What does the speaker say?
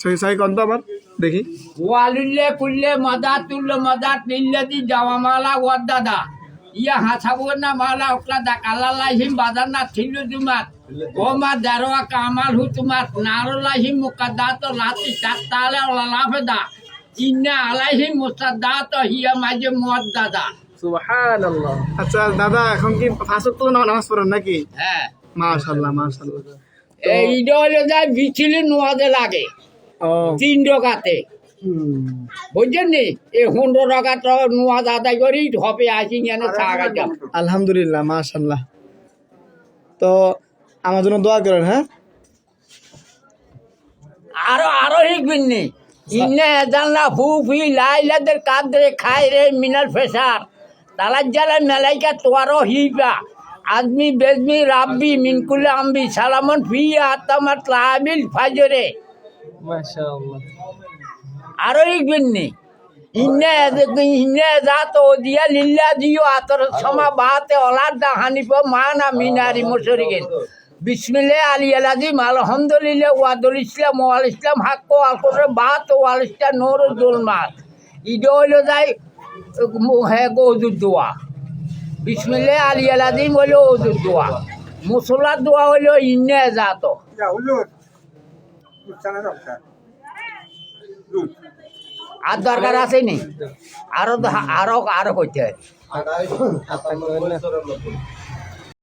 ছয় ছয় কত আবার দেখি ওয়ালিল্লে কুল্লে মাদাতুল্লে মাদাত লিল্লাদি জাওয়ামালা ওয়াদাদা ইয়া হাসাবু না মালা উকলা দা কালালাহিম বাদানা থিলু জুমাত ওমা দারওয়া কামাল হুতুমাত নারুলাহিম মুকাদ্দাত লাতি তাতালা লাফদা ইন্না আলাইহিম মুসাদ্দাত হিয়া মাঝে মুয়াদ্দাদা সুবহানাল্লাহ। আচ্ছা দাদা এখন কি পাঁচ ওয়াক্ত নামাজ পড়েন নাকি? হ্যাঁ মাশাআল্লাহ মাশাআল্লাহ। এইটা হলো যায় বিছিলি নোয়াদে লাগে ও 3 টাকাতে বুঝছেন নি এই 15 টাকা তো নোয়াদ আদায় করি হবে আসি এনে চা খাইতাম। আলহামদুলিল্লাহ মাশাআল্লাহ। তো আমার জন্য দোয়া করেন। হ্যাঁ আরো শিখবেন নি ইন্নে জানলা ফুফি লাইলাদের কাদরে খাই রে মিনাল ফেসার তালার জালা মেলাইকা তোয়ারো হিবা আদমি বেজমি রাব্বি মিনকুলে আম্বি সালামন ফি আতামাত লাবিল ফাজরে মাশাআল্লাহ। আরো শিখবেন নি ইন্নে জাত ও দিয়া লিল্লা দিও আতর সমা বাতে ওলাদ দা হানিফ মানা মিনারি মুশরিকিন বিসমিল্লাহ আলী আলাজিম আলহামদুলিল্লাহ ওয়াদুল ইসলাম ওয়াল ইসলাম হাক্ক আল কোরআন বাত ওয়াল ইসলাম নূরুল জুলমাত ইদো হইলো যাই হ্যাঁ ওযুর দোয়া বিসমিল্লাহ আলী আলাজিম হইলো ওযুর দোয়া মুসল্লার দোয়া হইলো ইন্নে জাত আর দরকার আছে নি আরো আরো আরো কইতে হয়